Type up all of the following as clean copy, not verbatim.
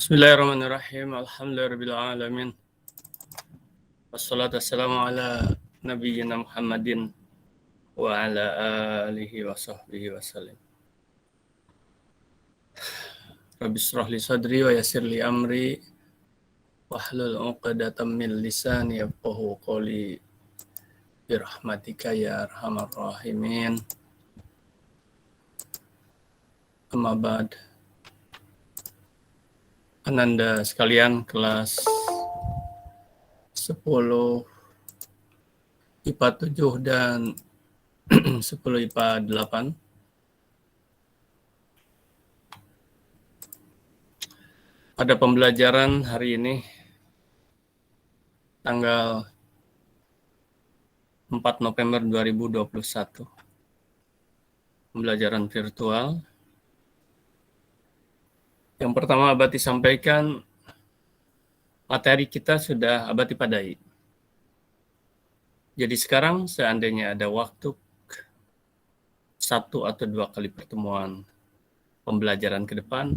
Bismillahirrahmanirrahim. Alhamdulillahirabbil alamin. Wassalatu wassalamu ala nabiyyina Muhammadin wa ala alihi wa sahbihi wasallam. Rabbi shrah li sadri wa yassir li amri wahlul 'uqdatam min lisani yafqahu qawli birahmatika ya arhamar rahimin. Amma ba'd. Ananda sekalian, kelas 10 IPA 7 dan 10 IPA 8. Pada pembelajaran hari ini, tanggal 4 November 2021, pembelajaran virtual. Yang pertama Abati sampaikan, materi kita sudah Abati padai. Jadi sekarang seandainya ada waktu 1 atau 2 kali pertemuan pembelajaran ke depan,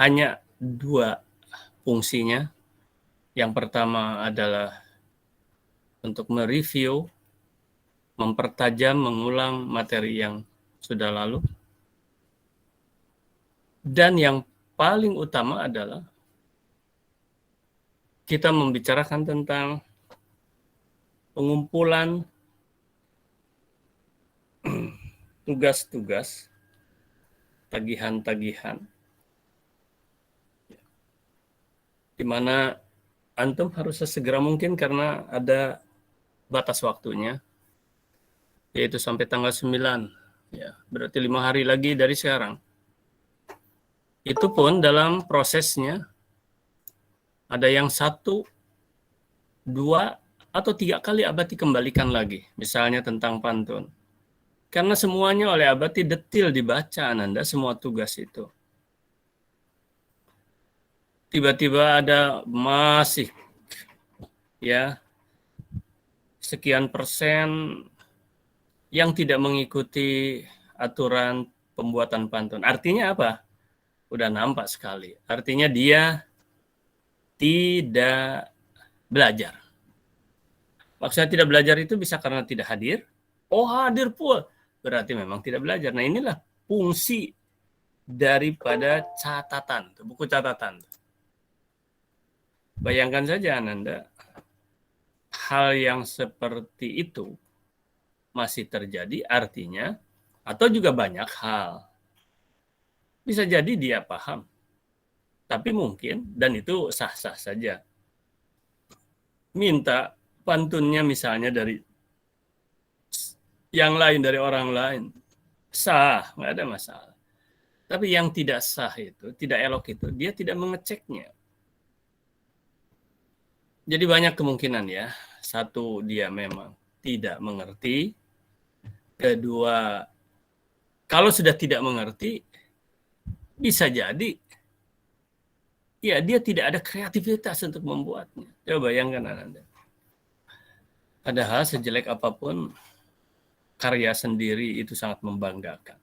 hanya 2 fungsinya. Yang pertama adalah untuk mereview, mempertajam, mengulang materi yang sudah lalu. Dan yang paling utama adalah kita membicarakan tentang pengumpulan tugas-tugas, tagihan-tagihan, di mana antum harus sesegera mungkin karena ada batas waktunya, yaitu sampai tanggal 9, ya, berarti 5 hari lagi dari sekarang. Itu pun dalam prosesnya ada yang 1, 2, atau 3 kali Abati kembalikan lagi, misalnya tentang pantun. Karena semuanya oleh Abati detil dibaca Ananda, semua tugas itu. Tiba-tiba ada masih ya sekian persen yang tidak mengikuti aturan pembuatan pantun. Artinya apa? Udah nampak sekali. Artinya dia tidak belajar. Maksudnya tidak belajar itu bisa karena tidak hadir. Oh, hadir pun. Berarti memang tidak belajar. Nah, inilah fungsi daripada catatan, buku catatan. Bayangkan saja Ananda, hal yang seperti itu masih terjadi, artinya, atau juga banyak hal. Bisa jadi dia paham, tapi mungkin, dan itu sah-sah saja, minta pantunnya misalnya dari yang lain, dari orang lain, sah, nggak ada masalah. Tapi yang tidak sah itu, tidak elok itu, dia tidak mengeceknya. Jadi banyak kemungkinan ya. 1, dia memang tidak mengerti. 2, kalau sudah tidak mengerti, bisa jadi ya dia tidak ada kreativitas untuk membuatnya. Coba bayangkan Anda. Padahal sejelek apapun karya sendiri itu sangat membanggakan.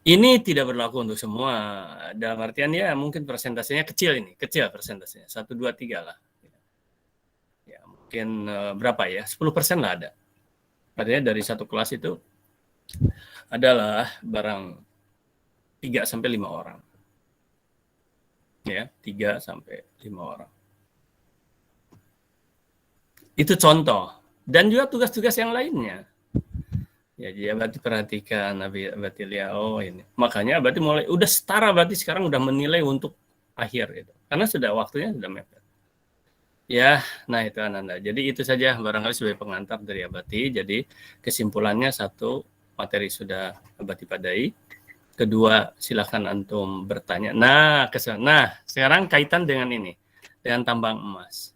Ini tidak berlaku untuk semua. Dalam artian ya mungkin persentasenya kecil ini, kecil persentasenya. 1, 2, 3 lah. Ya, mungkin berapa ya? 10% lah ada. Artinya dari satu kelas itu adalah barang 3 sampai 5 orang. Ya, 3 sampai 5 orang. Itu contoh. Dan juga tugas-tugas yang lainnya. Ya, jadi Abati perhatikan, Abati lihat, oh ini. Makanya Abati mulai, udah setara berarti sekarang udah menilai untuk akhir itu. Karena sudah waktunya sudah mepet. Ya, nah itu Ananda. Jadi itu saja barangkali sebagai pengantar dari Abati. Jadi kesimpulannya 1, materi sudah Abati padai. 2, silakan antum bertanya. Nah, sekarang kaitan dengan ini, dengan tambang emas.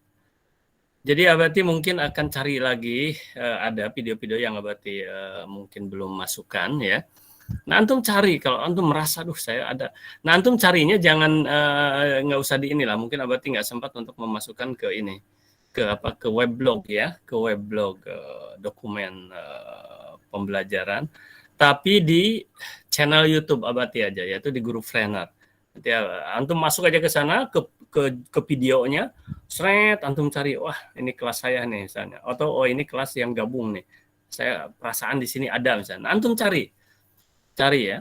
Jadi Abati mungkin akan cari lagi, ada video-video yang Abati mungkin belum masukkan ya. Nah, antum cari kalau antum merasa, saya ada. Nah, antum carinya jangan nggak usah di inilah. Mungkin Abati nggak sempat untuk memasukkan ke ini, ke weblog ya, ke weblog dokumen pembelajaran. Tapi di channel YouTube Abati aja, yaitu di Guru Trainer. Nanti antum masuk aja ke sana, ke videonya, seret, antum cari, wah ini kelas saya nih misalnya, atau oh ini kelas yang gabung nih, saya perasaan di sini ada misalnya, antum cari ya,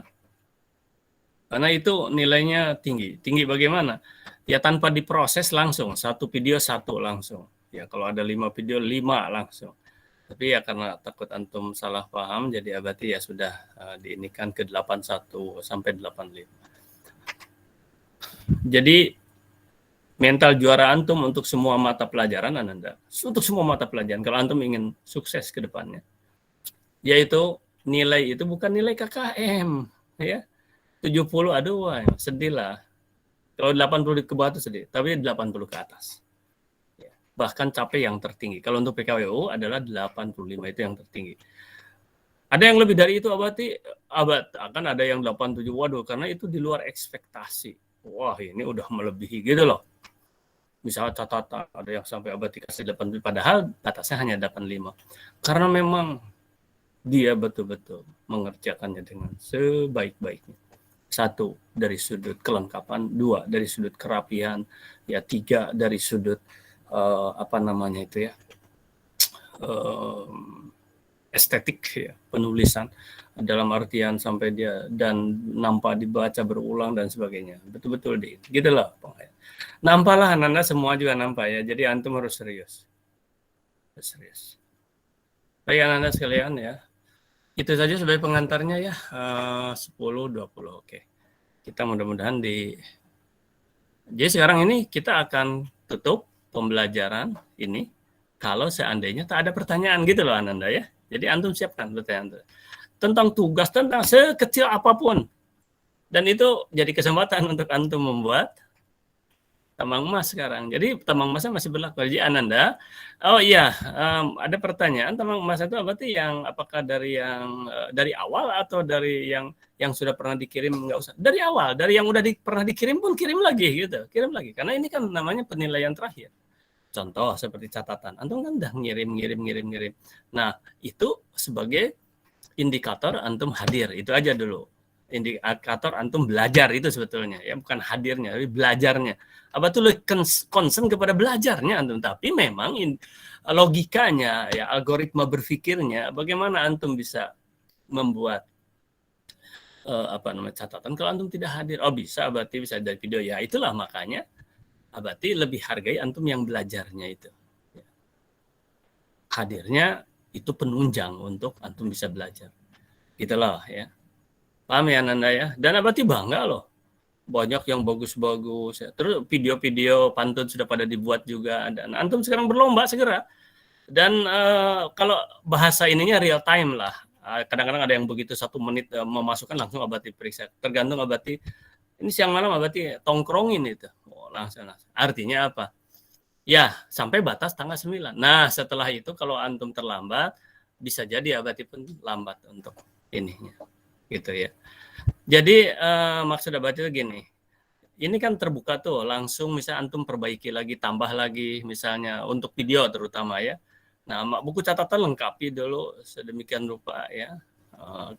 karena itu nilainya tinggi bagaimana? Ya tanpa diproses langsung, satu video satu langsung, ya kalau ada 5 video 5 langsung. Tapi ya karena takut antum salah paham, jadi Abati ya sudah diinikan ke 81 sampai 85. Jadi mental juara antum untuk semua mata pelajaran Ananda, untuk semua mata pelajaran kalau antum ingin sukses ke depannya, yaitu nilai itu bukan nilai KKM ya. 70 aduh wah, sedih lah. Kalau 80 ke bawah itu sedih, tapi 80 ke atas. Ya. Bahkan capai yang tertinggi. Kalau untuk PKWU adalah 85 itu yang tertinggi. Ada yang lebih dari itu Abati, akan ada yang 87. Waduh, karena itu di luar ekspektasi. Wah, ini udah melebihi gitu loh. Misalnya catatan ada yang sampai Abati kasih 85, padahal batasnya hanya 85. Karena memang dia betul-betul mengerjakannya dengan sebaik-baiknya. 1 dari sudut kelengkapan, 2 dari sudut kerapihan, ya 3 dari sudut estetik ya, penulisan dalam artian sampai dia dan nampak dibaca berulang dan sebagainya. Betul-betul gitu loh. Nampaklah Ananda semua juga nampak ya. Jadi antum harus serius. Serius. Baik Ananda sekalian ya. Itu saja sebagai pengantarnya ya, 10-20, oke. Kita mudah-mudahan jadi sekarang ini kita akan tutup pembelajaran ini kalau seandainya tak ada pertanyaan gitu loh Ananda ya. Jadi antum siapkan pertanyaan tentang tugas, tentang sekecil apapun. Dan itu jadi kesempatan untuk antum membuat tambang emas sekarang. Jadi tambang emasnya masih berlaku. Jadi Ananda, oh iya, ada pertanyaan tambang emas itu berarti apakah dari awal atau dari yang sudah pernah dikirim? Nggak usah. Dari awal, dari yang udah pernah dikirim pun kirim lagi gitu, kirim lagi. Karena ini kan namanya penilaian terakhir. Contoh seperti catatan, antum kan udah ngirim. Nah itu sebagai indikator antum hadir, itu aja dulu. Indikator antum belajar itu sebetulnya ya, bukan hadirnya tapi belajarnya. Apa tuh concern kepada belajarnya antum, tapi memang logikanya ya, algoritma berpikirnya bagaimana antum bisa membuat catatan kalau antum tidak hadir. Oh bisa, berarti bisa dari video ya, itulah makanya berarti lebih hargai antum yang belajarnya itu. Hadirnya itu penunjang untuk antum bisa belajar. Gitulah ya. Paham ya Nanda ya? Dan Abati bangga loh. Banyak yang bagus-bagus ya. Terus video-video pantun sudah pada dibuat juga. Dan antum sekarang berlomba segera. Dan kalau bahasa ininya real time lah. Kadang-kadang ada yang begitu 1 menit memasukkan langsung Abati periksa. Tergantung Abati. Ini siang malam Abati tongkrongin itu. Oh, langsung. Artinya apa? Ya, sampai batas tanggal 9. Nah, setelah itu kalau antum terlambat, bisa jadi Abati pun lambat untuk ininya. Gitu ya. Jadi maksud Abati itu gini. Ini kan terbuka tuh, langsung misalnya antum perbaiki lagi, tambah lagi misalnya untuk video terutama ya. Nah, buku catatan lengkapi dulu sedemikian rupa ya.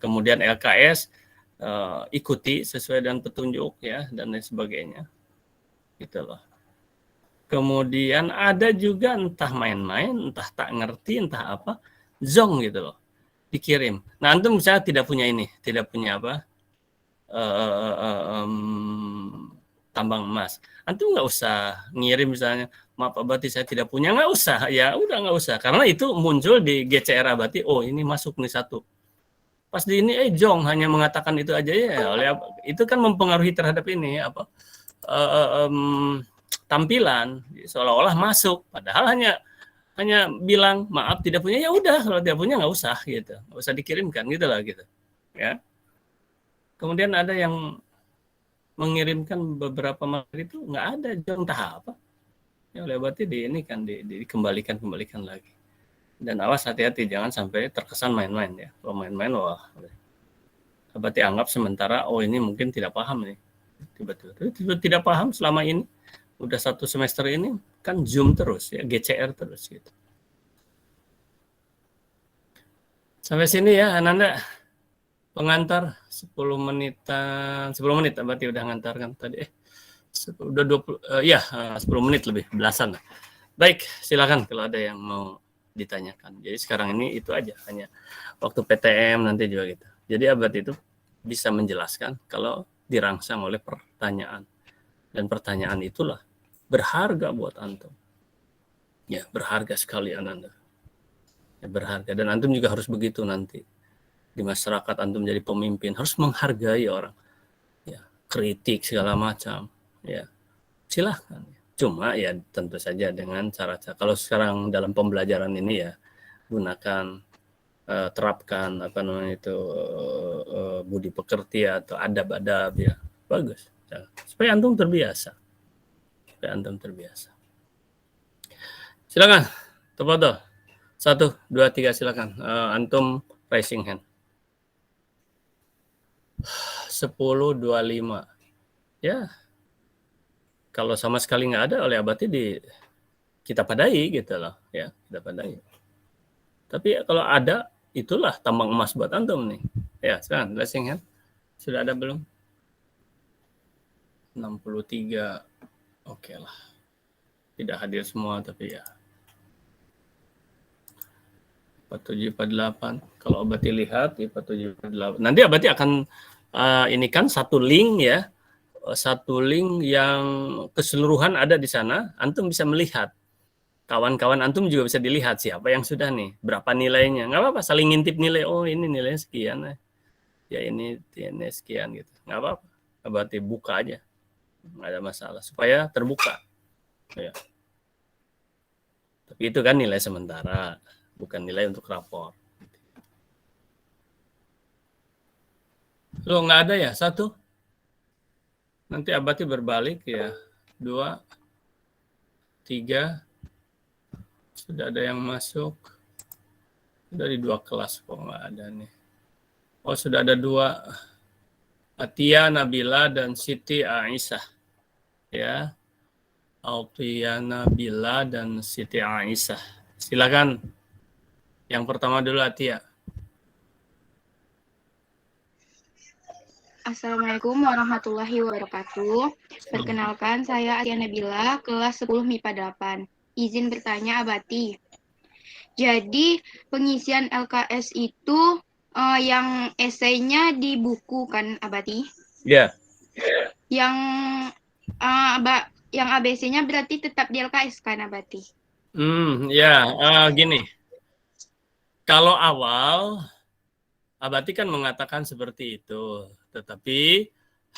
Kemudian LKS ikuti sesuai dengan petunjuk ya dan lain sebagainya. Gitu loh. Kemudian ada juga entah main-main, entah tak ngerti, entah apa, zong gitu loh. Dikirim. Nah, antum misalnya tidak punya tambang emas. Antum nggak usah ngirim misalnya, maaf Abati saya tidak punya, nggak usah. Ya udah nggak usah. Karena itu muncul di GCR Abati, oh ini masuk nih 1. Pas di ini, jong hanya mengatakan itu aja ya. Itu kan mempengaruhi terhadap ini tampilan seolah-olah masuk. Padahal hanya bilang maaf tidak punya, ya udah kalau tidak punya nggak usah gitu, nggak usah dikirimkan gitu lah gitu ya. Kemudian ada yang mengirimkan beberapa materi itu nggak ada entah apa ya, berarti ini kan dikembalikan lagi. Dan awas hati-hati jangan sampai terkesan main-main ya. Kalau main-main wah berarti anggap sementara oh ini mungkin tidak paham nih, tiba-tiba tidak paham selama ini udah 1 semester ini kan Zoom terus ya, GCR terus gitu. Sampai sini ya Ananda. pengantar 10 menitan, 10 menit berarti udah ngantarkan tadi. Udah 20 ya 10 menit lebih belasan lah. Baik, silakan kalau ada yang mau ditanyakan. Jadi sekarang ini itu aja, hanya waktu PTM nanti juga gitu. Jadi abad itu bisa menjelaskan kalau dirangsang oleh pertanyaan. Dan pertanyaan itulah berharga buat antum. Ya, berharga sekali Anda. Ya, berharga. Dan antum juga harus begitu nanti. Di masyarakat antum jadi pemimpin, harus menghargai orang. Ya, kritik segala macam. Ya, silahkan. Cuma ya tentu saja dengan cara-cara. Kalau sekarang dalam pembelajaran ini ya, gunakan terapkan apa namanya itu budi pekerti atau adab-adab ya, bagus ya. Supaya antum terbiasa, silakan tafadhol 1 2 3 silakan antum raising hand 10.25 ya, kalau sama sekali nggak ada oleh abati kita padai gitu loh ya, kita padai. Tapi kalau ada, itulah tambang emas buat antum nih. Ya, sekarang raising hand. Sudah ada belum? 63. Oke lah. Tidak hadir semua, tapi ya. 47, 48. Kalau abati lihat, 47, 48. Nanti abati akan ini kan satu link ya. Satu link yang keseluruhan ada di sana. Antum bisa melihat. Kawan-kawan antum juga bisa dilihat siapa yang sudah nih, berapa nilainya. Nggak apa-apa, saling ngintip nilai. Oh, ini nilainya sekian. Ya ini sekian gitu. Nggak apa-apa. Berarti buka aja. Nggak ada masalah. Supaya terbuka. Ya. Tapi itu kan nilai sementara. Bukan nilai untuk rapor. Loh, nggak ada ya? 1. Nanti abati berbalik ya. 2, 3. Sudah ada yang masuk. Dari 2 kelas kok nggak ada nih. Oh, sudah ada 2. Atia Nabila dan Siti Aisyah. Ya. Atia Nabila dan Siti Aisyah. Silakan. Yang pertama dulu Atia. Assalamualaikum warahmatullahi wabarakatuh. Perkenalkan, saya Atia Nabila, kelas 10 MIPA 8. Izin bertanya, Abati. Jadi, pengisian LKS itu yang esainya di buku kan, Abati? Ya. Yang ABC-nya berarti tetap di LKS kan, Abati? Ya, gini. Kalau awal, Abati kan mengatakan seperti itu, tetapi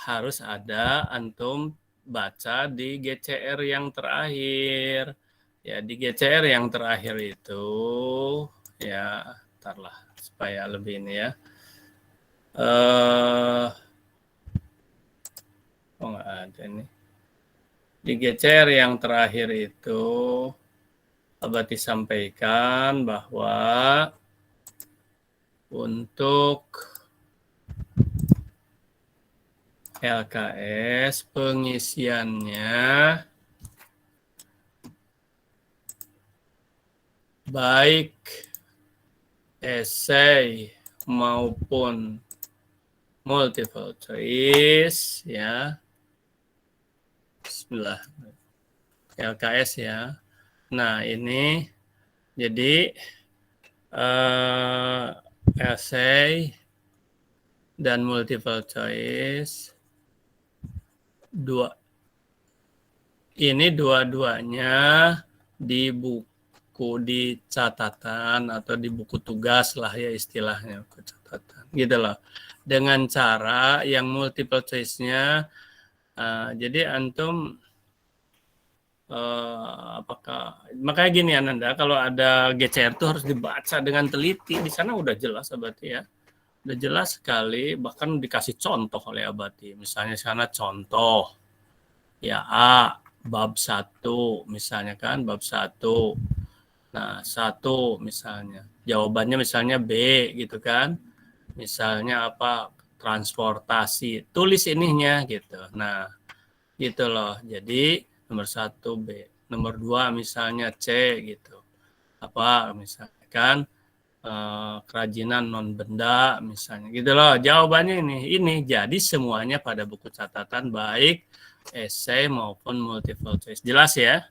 harus ada antum baca di GCR yang terakhir. Ya, di GCR yang terakhir itu, ya, ntarlah supaya lebih ini ya. Oh nggak ada ini. Di GCR yang terakhir itu, Abati sampaikan bahwa untuk LKS pengisiannya baik esai maupun multiple choice ya. Bismillah. LKS ya. Nah, ini jadi essay dan multiple choice ini dua-duanya di buku, di catatan atau di buku tugas lah ya istilahnya, buku catatan gitu loh, dengan cara yang multiple choice-nya jadi antum apakah makanya gini Ananda, kalau ada GCR itu harus dibaca dengan teliti. Di sana udah jelas Abati ya, udah jelas sekali, bahkan dikasih contoh oleh Abati. Misalnya sana contoh ya A bab 1 misalnya kan, bab 1. Nah, 1 misalnya jawabannya misalnya B gitu kan, misalnya apa, transportasi, tulis ininya gitu. Nah gitu loh, jadi nomor 1 B, nomor 2 misalnya C gitu, apa misalkan kerajinan non benda misalnya gitu loh. Jawabannya ini jadi semuanya pada buku catatan baik esai maupun multiple choice. Jelas ya?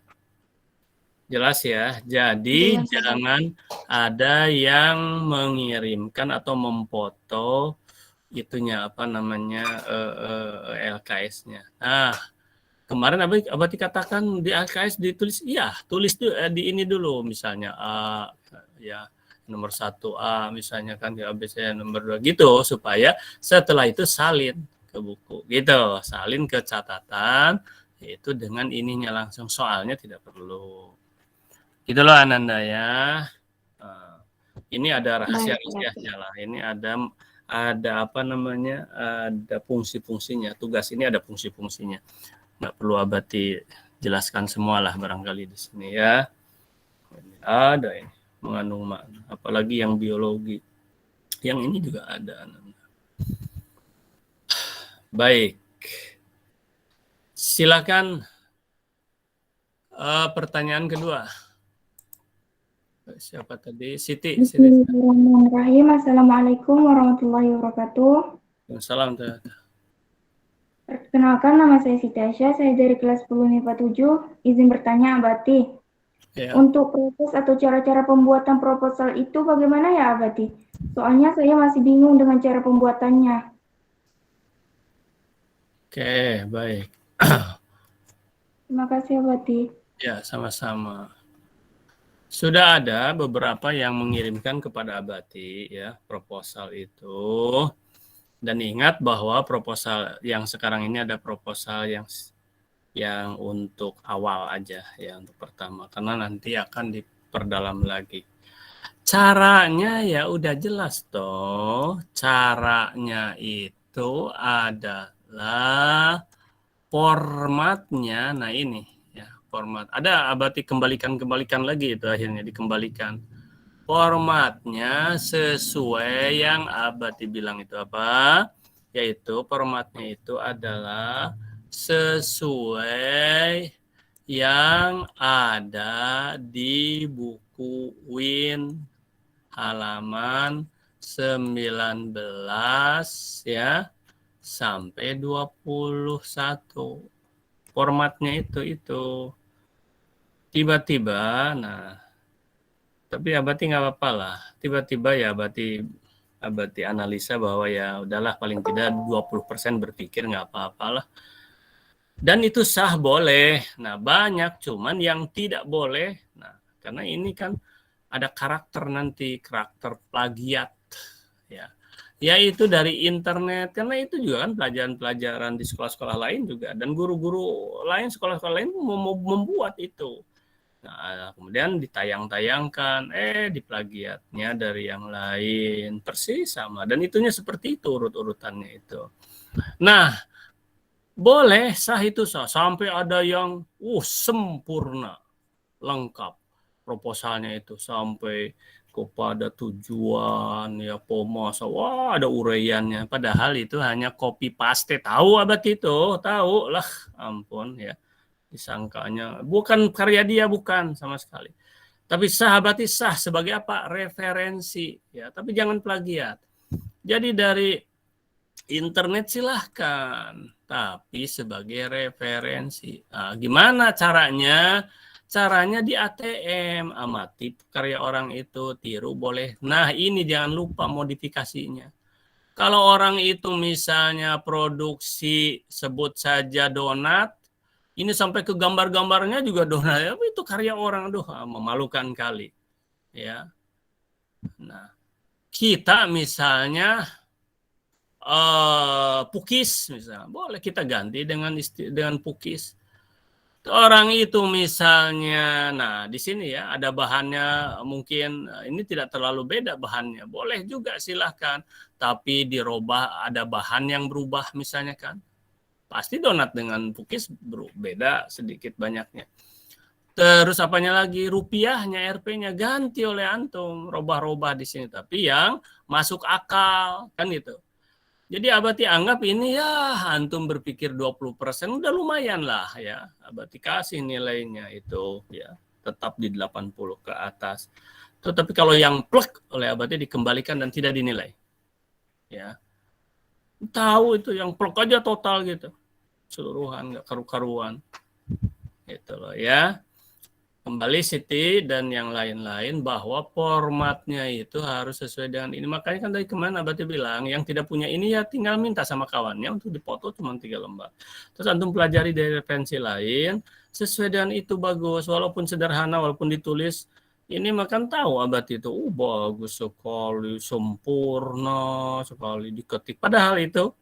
Jelas ya. Jadi Jelas, Ustaz. jangan ada yang mengirimkan atau memfoto itunya apa namanya LKS-nya. Nah, kemarin Abati katakan di LKS ditulis, iya tulis di ini dulu misalnya A ya nomor 1A misalnya kan di ABC nomor 2 gitu supaya setelah itu salin ke buku gitu, salin ke catatan yaitu dengan ininya langsung soalnya tidak perlu. Gitu loh Ananda ya. Ini ada rahasia-rahasianya lah. Ini ada apa namanya? Ada fungsi-fungsinya. Tugas ini ada fungsi-fungsinya. Nggak perlu Abati jelaskan semua lah barangkali di sini ya. Ada ini mengandung makna. Apalagi yang biologi. Yang ini juga ada. Baik. Silakan pertanyaan kedua. Siapa tadi? Siti. Bismillahirrahmanirrahim. Assalamualaikum warahmatullahi wabarakatuh. Salam. Perkenalkan, nama saya Siti Aisyah. Saya dari kelas 10 MIPA 7. Izin bertanya, Abati. Ya. Untuk proses atau cara-cara pembuatan proposal itu bagaimana ya, Abati? Soalnya saya masih bingung dengan cara pembuatannya. Oke, baik. Terima kasih, Abati. Ya, sama-sama. Sudah ada beberapa yang mengirimkan kepada Abati ya proposal itu. Dan ingat bahwa proposal yang sekarang ini ada proposal yang untuk awal aja ya, untuk pertama, karena nanti akan diperdalam lagi. Caranya ya udah jelas toh. Caranya itu adalah formatnya. Nah ini ya, format. Ada Abati kembalikan lagi itu, akhirnya dikembalikan. Formatnya sesuai yang Abati bilang itu apa? Yaitu formatnya itu adalah sesuai yang ada di buku Win halaman 19 ya sampai 21. Formatnya itu. Tiba-tiba, nah tapi Abati nggak apa-apa lah. Tiba-tiba ya Abati analisa bahwa ya udahlah paling tidak 20% berpikir nggak apa-apalah. Dan itu sah, boleh. Nah, banyak cuman yang tidak boleh. Nah, karena ini kan ada karakter plagiat ya. Yaitu dari internet, karena itu juga kan pelajaran-pelajaran di sekolah-sekolah lain juga, dan guru-guru lain, sekolah-sekolah lain membuat itu. Nah, kemudian ditayang-tayangkan, diplagiatnya dari yang lain, persis sama. Dan itunya seperti itu urut-urutannya itu. Nah, boleh sah itu sah, sampai ada yang sempurna, lengkap proposalnya itu sampai kepada tujuan ya pomos, wah ada uraiannya, padahal itu hanya copy paste. Tahu Abati itu, tahu lah, ampun ya. Disangkanya bukan karya dia, bukan sama sekali. Tapi Abati sah sebagai apa? Referensi ya, tapi jangan plagiat. Jadi dari internet silahkan, tapi sebagai referensi. Nah, gimana caranya? Caranya di ATM, amati karya orang itu, tiru boleh. Nah, ini jangan lupa modifikasinya. Kalau orang itu misalnya produksi sebut saja donat, ini sampai ke gambar-gambarnya juga donat, itu karya orang, memalukan kali. Ya. Nah, kita misalnya pukis misalnya, boleh kita ganti dengan pukis. Orang itu misalnya, nah di sini ya ada bahannya, mungkin ini tidak terlalu beda bahannya, boleh juga silahkan, tapi dirubah, ada bahan yang berubah misalnya kan, pasti donat dengan pukis beda sedikit banyaknya. Terus apanya lagi, rupiahnya, RP-nya ganti oleh antum, robah-robah di sini, tapi yang masuk akal kan gitu. Jadi Abati anggap ini ya antum berpikir 20% udah lumayan lah ya. Abati kasih nilainya itu ya tetap di 80 ke atas. Tetapi kalau yang plek oleh Abati dikembalikan dan tidak dinilai. Ya. Tahu itu yang plek aja total gitu. Seluruhan, nggak karu-karuan. Gitu loh ya. Kembali Siti dan yang lain-lain bahwa formatnya itu harus sesuai dengan ini. Makanya kan dari kemana Abati bilang yang tidak punya ini ya tinggal minta sama kawannya untuk dipoto cuma 3 lembar. Terus antum pelajari dari referensi lain, sesuai dengan itu bagus. Walaupun sederhana, walaupun ditulis, ini makan tahu Abati itu bagus sekali, sempurna sekali diketik. Padahal itu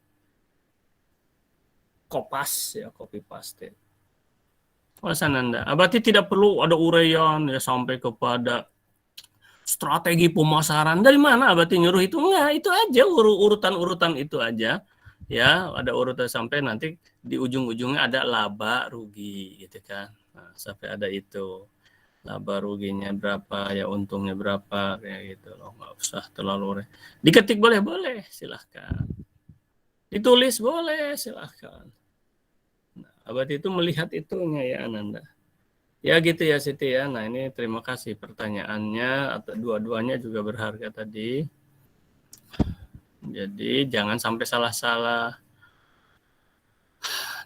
kopas ya, copy paste. Anda. Berarti tidak perlu ada uraian ya sampai kepada strategi pemasaran. Dari mana berarti nyuruh itu? Enggak, itu aja urutan-urutan itu aja. Ya, ada urutan sampai nanti di ujung-ujungnya ada laba rugi gitu kan. Nah, sampai ada itu. Laba ruginya berapa, ya untungnya berapa kayak gitu loh. Enggak usah terlalu diketik boleh, silahkan. Ditulis boleh, silahkan. Abadi itu melihat itunya ya Ananda. Ya gitu ya Siti ya. Nah ini terima kasih pertanyaannya. Atau dua-duanya juga berharga tadi. Jadi jangan sampai salah-salah.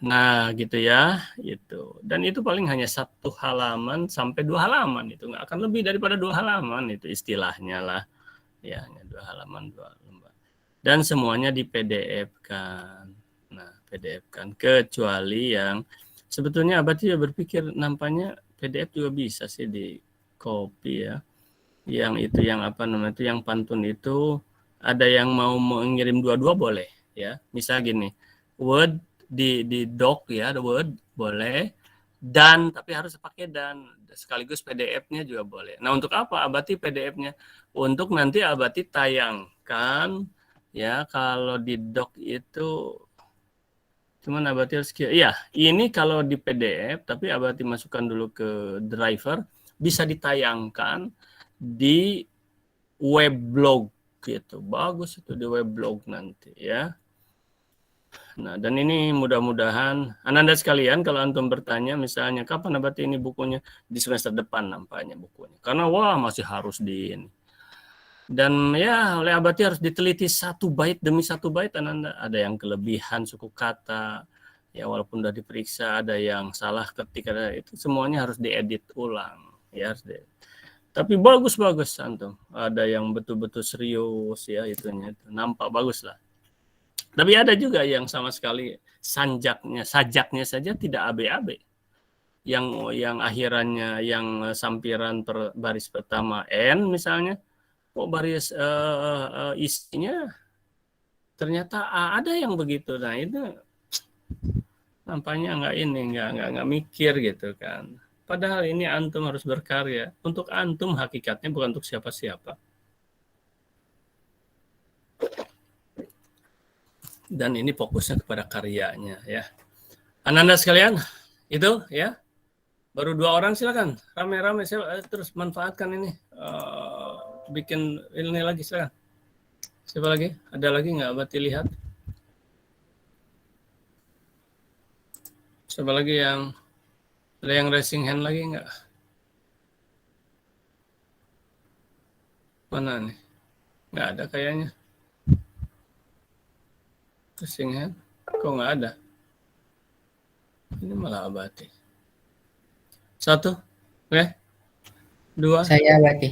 Nah gitu ya. Itu. Dan itu paling hanya 1 halaman sampai 2 halaman. Itu nggak akan lebih daripada 2 halaman. Itu istilahnya lah. Ya hanya 2 halaman 2 lembar. Dan semuanya di PDF kan. PDF kan, kecuali yang sebetulnya Abati ya berpikir nampaknya PDF juga bisa sih di copy ya. Yang itu yang apa namanya itu yang pantun itu ada yang mau mengirim dua-dua boleh ya. Misal gini, Word di doc ya, ada Word boleh dan tapi harus pakai dan sekaligus PDF-nya juga boleh. Nah, untuk apa Abati PDF-nya? Untuk nanti Abati tayangkan ya kalau di doc itu cuman Abati harus iya, ini kalau di PDF tapi Abati masukkan dulu ke driver bisa ditayangkan di weblog gitu. Bagus itu di weblog nanti ya. Nah, dan ini mudah-mudahan Ananda sekalian kalau antum bertanya misalnya kapan Abati ini bukunya di semester depan nampaknya bukunya. Karena wah masih harus di ini. Dan ya oleh Abati harus diteliti 1 bait demi 1 bait Ananda. Ada yang kelebihan suku kata, ya walaupun sudah diperiksa, ada yang salah ketik, ada itu semuanya harus diedit ulang. Ya harus tapi bagus-bagus antum. Ada yang betul-betul serius ya itunya. Nampak bagus lah. Tapi ada juga yang sama sekali sajaknya saja tidak AB-AB. Yang akhirannya yang sampiran baris pertama N misalnya, kok baris isinya ternyata ada yang begitu. Nah itu nampaknya nggak mikir gitu kan. Padahal ini antum harus berkarya untuk antum, hakikatnya bukan untuk siapa-siapa. Dan ini fokusnya kepada karyanya ya. Ananda sekalian itu ya. Baru 2 orang silakan. Rame-rame saya terus manfaatkan ini. Bikin ini lagi silakan. Siapa lagi? Ada lagi nggak Abati lihat? Siapa lagi yang ada yang raising hand lagi nggak? Mana nih? Nggak ada kayaknya. Raising hand? Kok nggak ada? Ini malah Abati. 1, oke? 2. Saya Abati.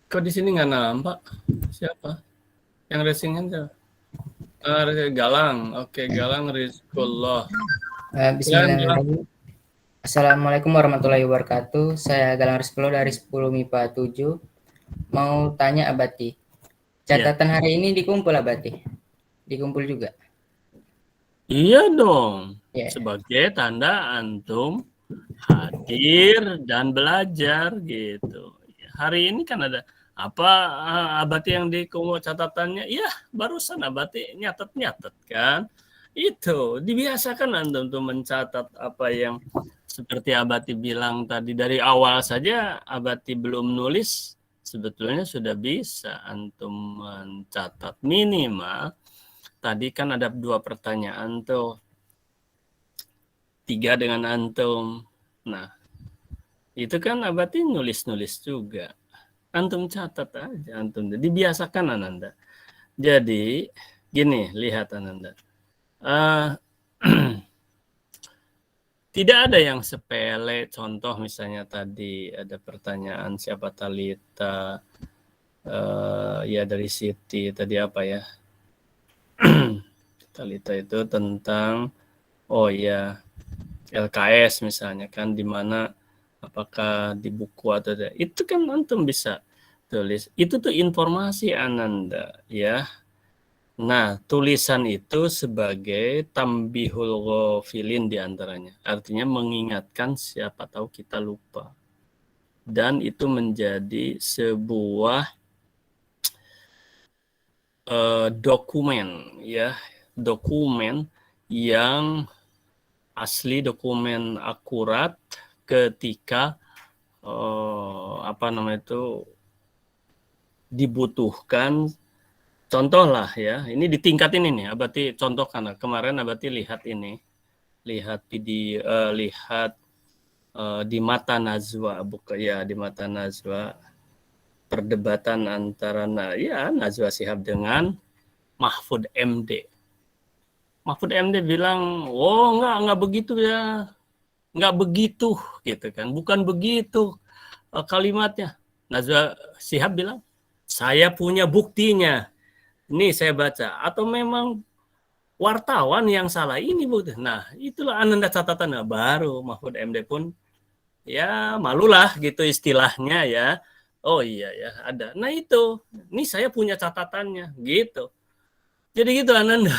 Kok di sini nggak nampak? Siapa? Yang raising hand siapa? Galang. Oke, Galang Rizkullah. Bismillahirrahmanirrahim. Assalamualaikum warahmatullahi wabarakatuh. Saya Galang Rizkullah dari 10 MIPA 7. Mau tanya Abati. Catatan hari ini dikumpul Abati? Dikumpul juga? Iya dong. Yeah. Sebagai tanda antum hadir dan belajar gitu. Hari ini kan ada apa Abati yang di catatannya? Iya, barusan Abati nyatet kan. Itu dibiasakan antum untuk mencatat apa yang seperti Abati bilang tadi dari awal saja Abati belum nulis sebetulnya sudah bisa antum mencatat minimal. Tadi kan ada 2 pertanyaan tuh. 3 dengan antum. Nah, itu kan Abati nulis-nulis juga. Antum catat aja, antum dibiasakan Ananda. Jadi gini, lihat Ananda. Tidak ada yang sepele. Contoh misalnya tadi ada pertanyaan siapa Talita, ya dari Siti tadi apa ya? Talita itu tentang LKS misalnya kan, di mana apakah di buku atau tidak. Itu kan antum bisa tulis. Itu tuh informasi Ananda ya. Nah, tulisan itu sebagai tambihul ghafilin diantaranya. Artinya mengingatkan siapa tahu kita lupa. Dan itu menjadi sebuah dokumen ya. Dokumen yang asli, dokumen akurat ketika dibutuhkan. Contoh lah ya, ini ditingkatin ini, Abati contoh karena kemarin Abati lihat ini, lihat di Mata Najwa, di Mata Najwa, perdebatan antara Najwa Shihab dengan Mahfud MD. Mahfud MD bilang, enggak begitu ya, enggak begitu gitu kan, bukan begitu kalimatnya. Najwa Shihab bilang, saya punya buktinya. Ini saya baca, atau memang wartawan yang salah ini, Bu. Nah, itulah Ananda catatan. Nah, baru Mahfud MD pun ya malulah gitu istilahnya ya. Oh iya ya, ada. Nah, itu. Ini saya punya catatannya gitu. Jadi gitu Ananda.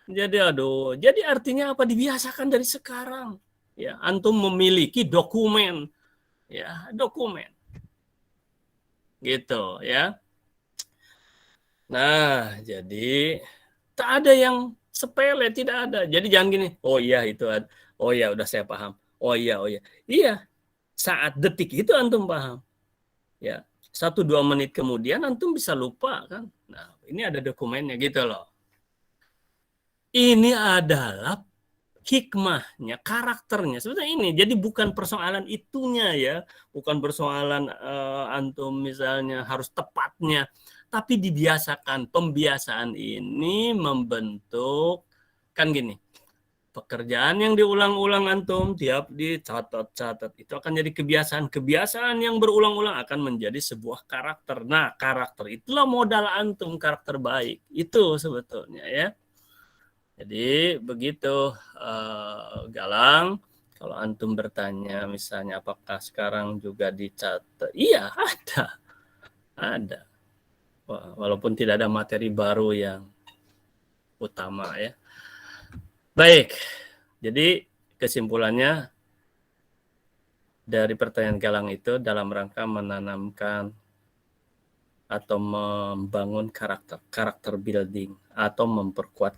Jadi artinya apa? Dibiasakan dari sekarang. Ya, antum memiliki dokumen. Ya, dokumen. Gitu ya. Nah, jadi tak ada yang sepele, tidak ada. Jadi jangan gini, oh iya itu, oh ya udah saya paham. Oh iya. Iya, saat detik itu antum paham. Ya, 1-2 menit kemudian antum bisa lupa kan. Nah, ini ada dokumennya gitu loh. Ini adalah hikmahnya, karakternya. Sebenarnya ini, jadi bukan persoalan itunya ya, bukan persoalan antum misalnya harus tepatnya, tapi dibiasakan. Pembiasaan ini membentuk, kan gini, pekerjaan yang diulang-ulang antum tiap dicatat-catat itu akan jadi kebiasaan. Kebiasaan yang berulang-ulang akan menjadi sebuah karakter. Nah, karakter itulah modal antum, karakter baik. Itu sebetulnya ya. Jadi begitu Galang, kalau antum bertanya misalnya apakah sekarang juga dicatat? Iya, ada. Walaupun tidak ada materi baru yang utama ya. Baik, jadi kesimpulannya dari pertanyaan Galang itu dalam rangka menanamkan atau membangun karakter building, atau memperkuat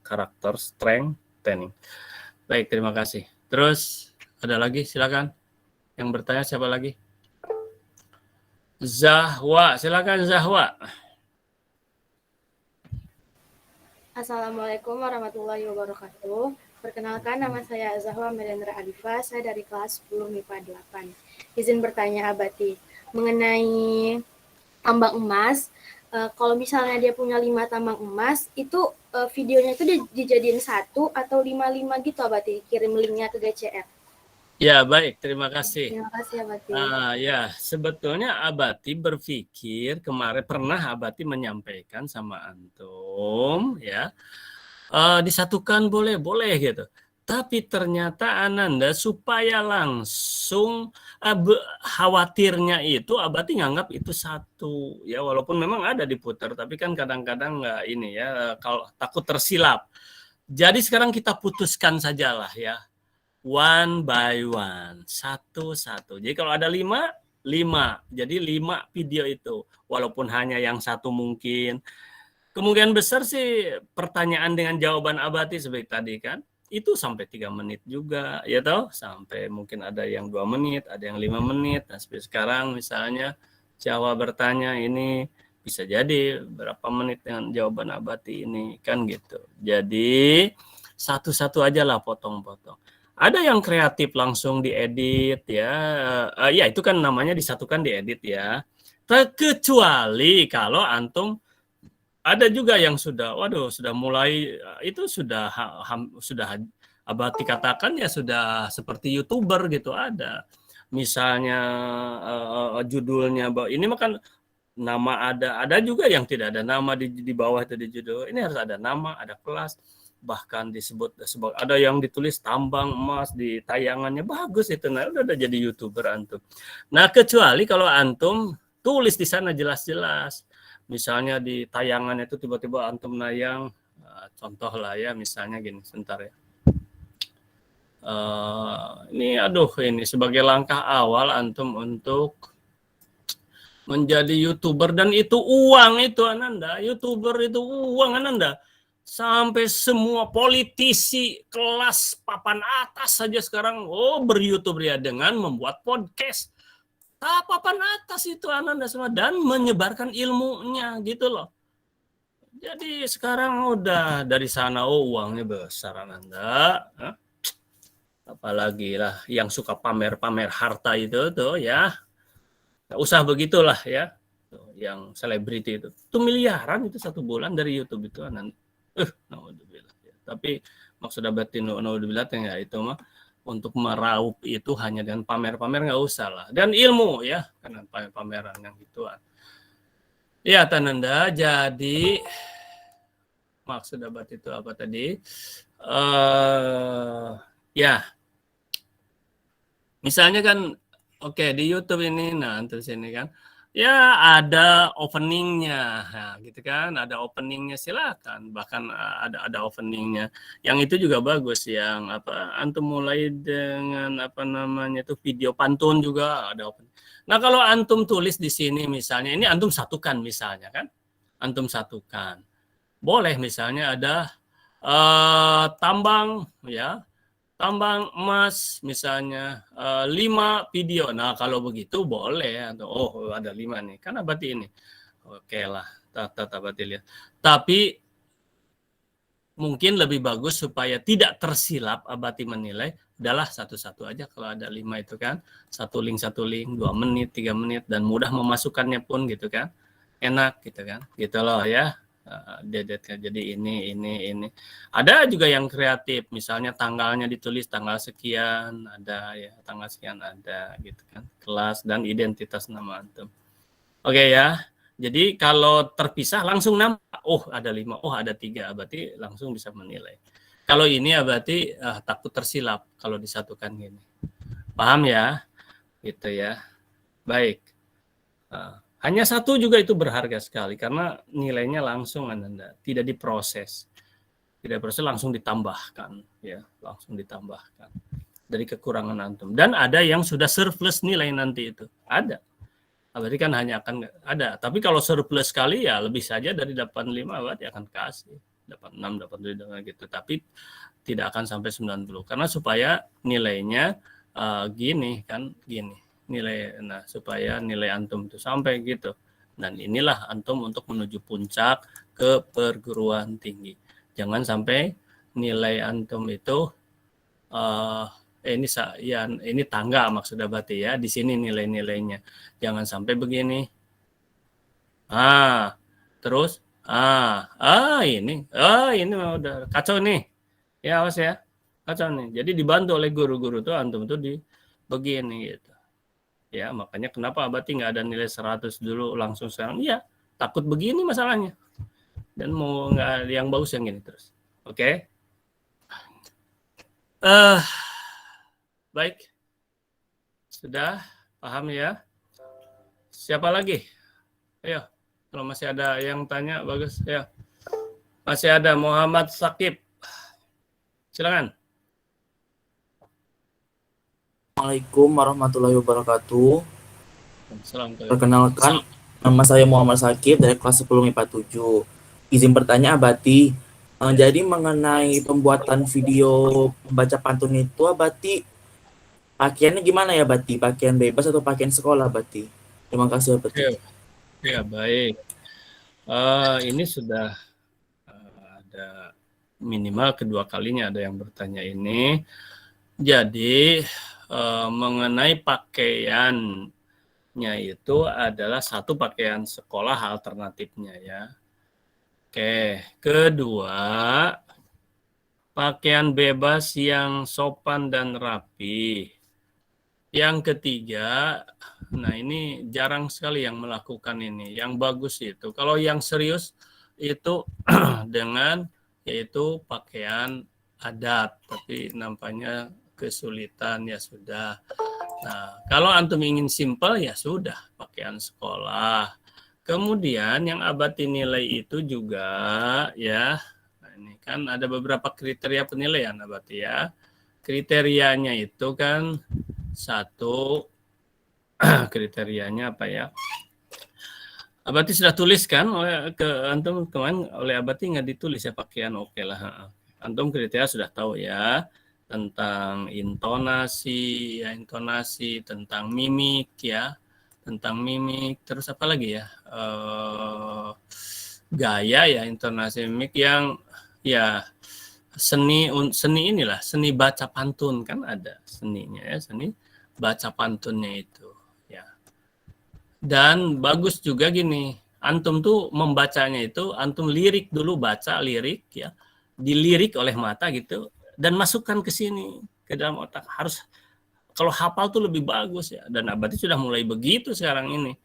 karakter strengthening. Baik, terima kasih. Terus ada lagi, silakan. Yang bertanya siapa lagi? Zahwa, silakan Zahwa. Assalamualaikum warahmatullahi wabarakatuh. Perkenalkan, nama saya Zahwa Melendra Alifa, saya dari kelas 10 MIPA 8. Izin bertanya Abati, mengenai tambang emas, kalau misalnya dia punya 5 tambang emas, itu videonya itu dijadiin 1 atau 5 gitu Abati, kirim linknya ke GCR. Ya, baik, terima kasih. Terima kasih Abati. Ya, sebetulnya Abati berpikir, kemarin pernah Abati menyampaikan sama antum, ya, disatukan boleh gitu. Tapi ternyata Ananda supaya langsung khawatirnya itu Abati nganggap itu satu ya, walaupun memang ada diputar, tapi kan kadang-kadang nggak ini ya, kalau takut tersilap. Jadi sekarang kita putuskan sajalah ya, one by one, satu-satu. Jadi kalau ada 5, jadi 5 video itu, walaupun hanya yang satu mungkin. Kemungkinan besar sih pertanyaan dengan jawaban Abati seperti tadi kan, itu sampai 3 menit juga, ya toh, sampai mungkin ada yang 2 menit, ada yang 5 menit. Nah, seperti sekarang misalnya Jawa bertanya ini bisa jadi berapa menit dengan jawaban Abati ini, kan gitu. Jadi satu-satu aja lah, potong-potong. Ada yang kreatif langsung diedit ya. Ya itu kan namanya disatukan diedit ya. Kecuali kalau antum ada juga yang sudah, waduh, sudah mulai itu sudah abadi katakan ya sudah seperti YouTuber gitu ada. Misalnya judulnya ini makan nama ada juga yang tidak ada nama di bawah itu di judul. Ini harus ada nama, ada kelas, bahkan disebut ada yang ditulis tambang emas di tayangannya, bagus itu. Nah, udah jadi YouTuber antum. Nah, kecuali kalau antum tulis di sana jelas-jelas. Misalnya di tayangan itu tiba-tiba antum nayang, contoh lah ya, misalnya gini, sebentar ya. Ini sebagai langkah awal antum untuk menjadi YouTuber, dan itu uang itu Ananda, YouTuber itu uang Ananda. Sampai semua politisi kelas papan atas saja sekarang ber-YouTube ya dengan membuat podcast. Papan atas itu Ananda semua dan menyebarkan ilmunya gitu loh. Jadi sekarang udah dari sana uangnya besar Ananda. Apalagi lah yang suka pamer-pamer harta itu tuh ya. Nggak usah begitulah ya. Tuh, yang selebriti itu. Itu miliaran itu 1 bulan dari YouTube itu Ananda. Naudzubillah. Tapi maksudnya batin naudzubillah ya itu mah untuk meraup itu hanya dengan pamer-pamer nggak usah lah. Dan ilmu ya, karena pameran yang gituan. Ya Tananda, jadi maksud abad itu apa tadi? Ya, misalnya kan, oke di YouTube ini, nah terus ini kan, ya ada openingnya, nah, gitu kan, ada openingnya silakan, bahkan ada openingnya, yang itu juga bagus, yang apa, antum mulai dengan apa namanya itu video pantun juga ada opening. Nah kalau antum tulis di sini misalnya, ini antum satukan misalnya kan, antum satukan, boleh misalnya ada tambang ya. Tambang emas misalnya 5 video. Nah kalau begitu boleh. Oh ada 5 nih. Karena berarti ini. Oke lah. Berarti lihat. Tapi mungkin lebih bagus supaya tidak tersilap abati menilai adalah satu-satu aja kalau ada 5 itu kan. Satu link, 2 menit, 3 menit. Dan mudah memasukkannya pun gitu kan. Enak gitu kan. Gitu loh ya. Jadi ini. Ada juga yang kreatif, misalnya tanggalnya ditulis tanggal sekian, ada ya tanggal sekian ada gitu kan, kelas dan identitas nama antum. Oke ya, jadi kalau terpisah langsung nampak, oh ada 5, oh ada 3, berarti langsung bisa menilai. Kalau ini ya berarti takut tersilap kalau disatukan gini. Paham ya? Gitu ya. Baik. Hanya 1 juga itu berharga sekali karena nilainya langsung Anda tidak diproses. Tidak proses langsung ditambahkan ya, langsung ditambahkan dari kekurangan antum. Dan ada yang sudah surplus nilai nanti itu. Ada. Berarti kan hanya akan ada. Tapi kalau surplus sekali ya lebih saja dari 85 berarti akan kasih 86, 87 gitu. Tapi tidak akan sampai 90 karena supaya nilainya gini nilai, nah supaya nilai antum itu sampai gitu. Dan inilah antum untuk menuju puncak ke perguruan tinggi. Jangan sampai nilai antum itu ini tangga maksudnya berarti ya, di sini nilai-nilainya. Jangan sampai begini. Terus ini udah kacau nih. Ya awas ya. Kacau nih. Jadi dibantu oleh guru-guru tuh antum tuh di begini gitu. Ya, makanya kenapa abati nggak ada nilai 100 dulu langsung sekarang? Iya, takut begini masalahnya. Dan mau nggak yang bagus yang gini terus. Oke? Baik. Sudah paham ya? Siapa lagi? Ayo, kalau masih ada yang tanya bagus. Ayo. Masih ada Muhammad Sakib. Silakan. Assalamualaikum warahmatullahi wabarakatuh. Assalamualaikum. Perkenalkan, nama saya Muhammad Sakib dari kelas 10 MIPA 7. Izin bertanya Abati, jadi mengenai pembuatan video membaca pantun itu Abati, pakaiannya gimana ya Abati? Pakaian bebas atau pakaian sekolah Abati? Terima kasih Abati. Ya baik. Ini sudah ada minimal kedua kalinya ada yang bertanya ini. Jadi mengenai pakaiannya itu adalah satu pakaian sekolah alternatifnya ya. Oke, kedua pakaian bebas yang sopan dan rapi. Yang ketiga, nah ini jarang sekali yang melakukan ini. Yang bagus itu, kalau yang serius itu dengan yaitu pakaian adat, tapi nampaknya kesulitan ya sudah. Nah, kalau antum ingin simpel ya sudah pakaian sekolah. Kemudian yang Abati nilai itu juga ya, nah ini kan ada beberapa kriteria penilaian Abati ya. Kriterianya itu kan satu, kriterianya apa ya? Abati sudah tulis kan oleh ke antum kemarin, oleh Abati nggak ditulis ya pakaian, oke lah. Antum kriteria sudah tahu ya, tentang intonasi ya, intonasi, tentang mimik ya, tentang mimik, terus apa lagi ya? Gaya ya, intonasi, mimik yang ya seni inilah, seni baca pantun kan ada seninya ya, seni baca pantunnya itu ya. Dan bagus juga gini, antum tuh membacanya itu antum lirik dulu, baca lirik ya, dilirik oleh mata gitu dan masukkan ke sini ke dalam otak. Harus kalau hafal tuh lebih bagus ya, dan Abati sudah mulai begitu sekarang ini.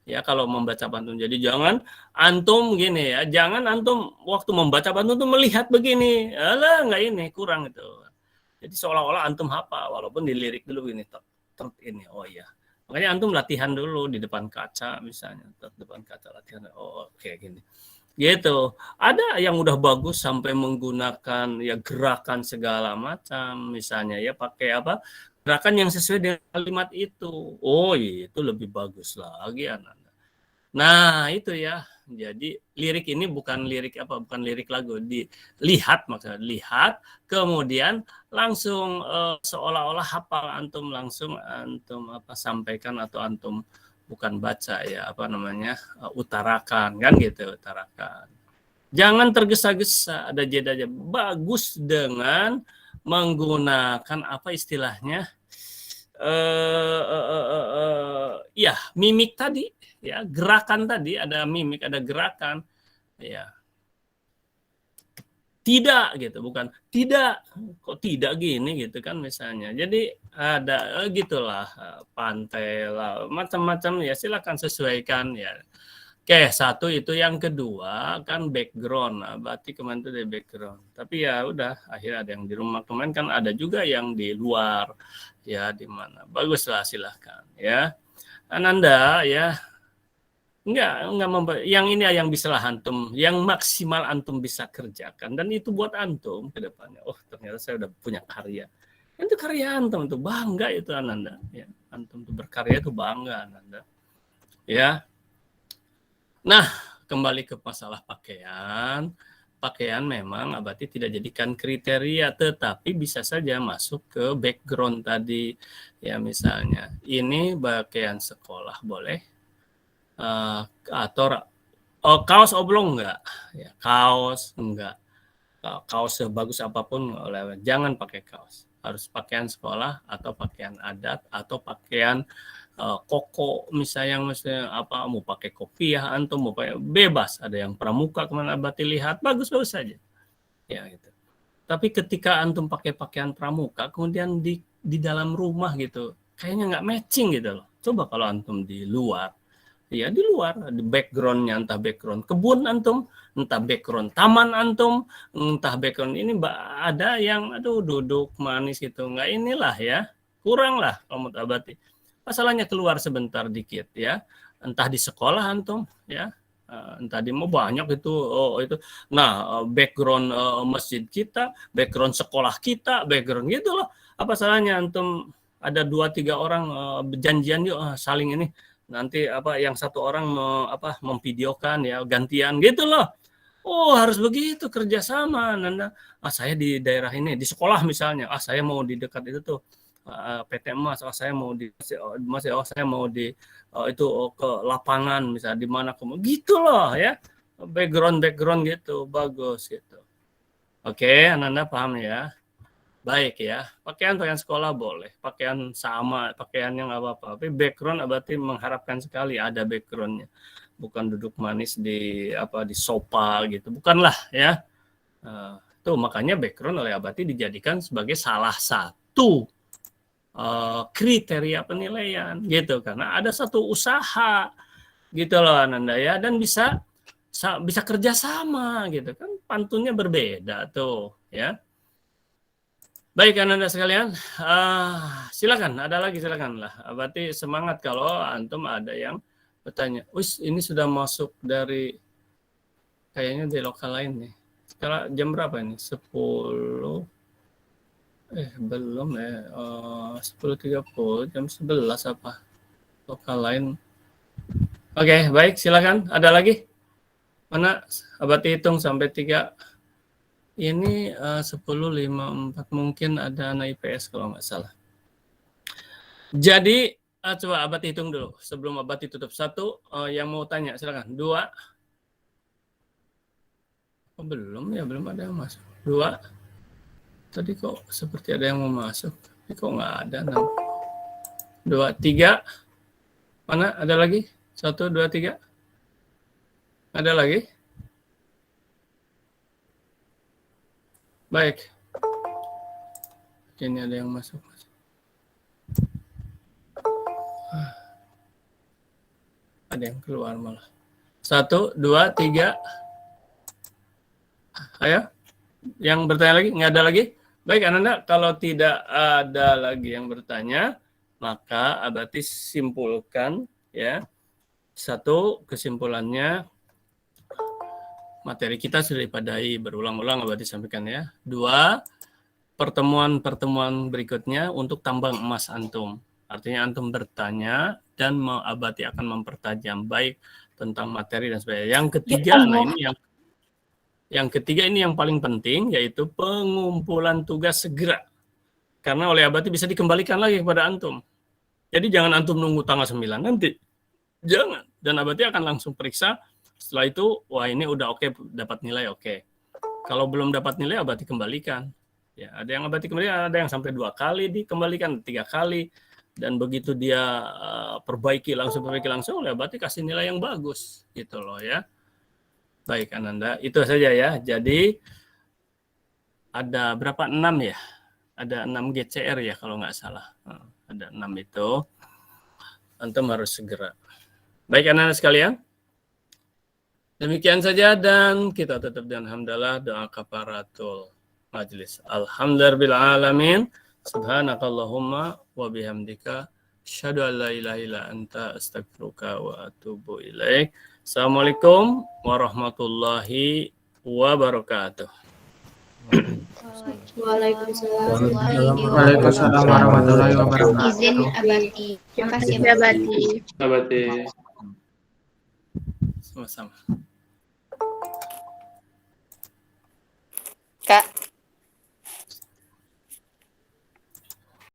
Ya kalau membaca pantun. Jadi jangan antum gini ya, jangan antum waktu membaca pantun tuh melihat begini. Alah enggak, ini kurang itu. Jadi seolah-olah antum hafal walaupun dilirik dulu ini ini. Oh iya. Makanya antum latihan dulu di depan kaca misalnya, depan kaca latihan. Oh kayak gini. Gitu. Ada yang udah bagus sampai menggunakan ya gerakan segala macam, misalnya ya pakai apa? Gerakan yang sesuai dengan kalimat itu. Oh, itu lebih bagus lagi anak. Nah, itu ya. Jadi lirik ini bukan lirik apa? Bukan lirik lagu. Dilihat maksudnya, lihat kemudian langsung seolah-olah hafal, antum langsung antum apa sampaikan, atau antum bukan baca ya, apa namanya? Utarakan kan gitu, utarakan. Jangan tergesa-gesa, ada jedanya. Bagus dengan menggunakan apa istilahnya? Ya mimik tadi ya, gerakan tadi, ada mimik, ada gerakan ya. Tidak gitu, bukan tidak, kok tidak gini gitu kan misalnya. Jadi ada gitulah, pantai lah, macam-macam ya, silakan sesuaikan ya. Oke, satu itu. Yang kedua kan background. Nah, berarti kemarin itu dari background. Tapi ya udah, akhirnya ada yang di rumah. Kemarin kan ada juga yang di luar. Ya, di mana. Baguslah, silahkan ya. Ananda ya. Enggak yang ini yang bisa lah antum, yang maksimal antum bisa kerjakan, dan itu buat antum ke depannya. Oh, ternyata saya udah punya karya. Itu karya antum, itu bangga itu Ananda ya. Antum tuh berkarya itu bangga Ananda. Ya. Nah, kembali ke masalah pakaian. Pakaian memang Abati tidak jadikan kriteria, tetapi bisa saja masuk ke background tadi. Ya misalnya, ini pakaian sekolah boleh, atau kaos oblong enggak? Ya, kaos enggak. Kaos sebagus apapun, jangan pakai kaos. Harus pakaian sekolah atau pakaian adat atau pakaian koko misalnya, apa, mau pakai kopiah antum, mau pakai bebas. Ada yang pramuka kemana Abati lihat, bagus-bagus saja ya gitu. Tapi ketika antum pakai pakaian pramuka kemudian di dalam rumah gitu, kayaknya nggak matching gitu loh. Coba kalau antum di luar ya, di luar, di backgroundnya entah background kebun antum, entah background taman antum, entah background ini ada yang aduh duduk manis gitu, nggak inilah ya, kurang lah kalau menurut Abati. Masalahnya keluar sebentar dikit ya, entah di sekolah antum ya, entah di mau banyak itu itu. Nah, background masjid kita, background sekolah kita, background gitu loh. Apa salahnya antum ada 2-3 orang berjanjian yuk saling ini, nanti apa yang satu orang memvideokan ya, gantian gitu loh. Oh, harus begitu kerjasama. Nanda, saya di daerah ini, di sekolah misalnya, saya mau di dekat itu tuh PT Emas, saya mau di saya mau di itu ke lapangan misalnya, di mana kamu gitu loh ya, background gitu, bagus gitu. Oke, Ananda paham ya. baik ya. Pakaian sekolah boleh, pakaian sama, pakaiannya nggak apa-apa. Tapi background Abati mengharapkan sekali ada backgroundnya, bukan duduk manis di sofa gitu, bukanlah ya. Tuh makanya background oleh Abati dijadikan sebagai salah satu kriteria penilaian gitu, karena ada satu usaha gitu loh Ananda ya, dan bisa kerjasama gitu kan, pantunnya berbeda tuh ya. Baik Ananda sekalian, silakan, ada lagi silakan lah. Berarti semangat kalau antum ada yang bertanya. Wis, ini sudah masuk dari kayaknya di lokal lain nih. Sekarang jam berapa ini? 10. Belum ya. 10.30, jam 11 apa? Lokal lain. Oke, baik, silakan. Ada lagi? Mana? Abati hitung sampai 3. Ini 10.54, mungkin ada anak IPS kalau nggak salah. Jadi coba Abati hitung dulu sebelum Abati tutup. 1, yang mau tanya silakan. 2, belum ada yang masuk. 2, tadi kok seperti ada yang mau masuk, tapi kok nggak ada. 2, 3, mana ada lagi? 1, 2, 3, ada lagi? Baik. Ini ada yang masuk. Ada yang keluar malah. 1, 2, 3. Ayo. Yang bertanya lagi? Nggak ada lagi? Baik, Ananda. Kalau tidak ada lagi yang bertanya, maka Abati simpulkan ya. 1, kesimpulannya, materi kita sudah dipadai berulang-ulang Abati sampaikan ya. 2, pertemuan berikutnya untuk tambang emas antum. Artinya antum bertanya dan Abati akan mempertajam baik tentang materi dan sebagainya. Yang ketiga, yang ketiga ini yang paling penting, yaitu pengumpulan tugas segera. Karena oleh Abati bisa dikembalikan lagi kepada antum. Jadi jangan antum nunggu tanggal 9 nanti. Jangan. Dan Abati akan langsung periksa. Setelah itu, wah ini udah oke, dapat nilai oke. Kalau belum dapat nilai, Abati kembalikan. Ya, ada yang Abati kembalikan, ada yang sampai 2 kali dikembalikan, 3 kali. Dan begitu dia perbaiki langsung, oleh Abati kasih nilai yang bagus. Gitu loh ya. Baik Ananda, itu saja ya. Jadi, ada berapa? 6 ya? Ada 6 GCR ya kalau nggak salah. Ada 6 itu. Antum harus segera. Baik Ananda sekalian. Demikian saja dan kita tutup dengan hamdalah doa kafaratul majlis. Alhamdulillah alamin. Subhanakallahumma wa bihamdika asyhadu an la ilaha illa anta astaghfiruka wa atubu ilaik. Assalamualaikum warahmatullahi wabarakatuh. Waalaikumsalam warahmatullahi wabarakatuh. Izin Abati. Terima kasih Abati. Abati. Sama-sama.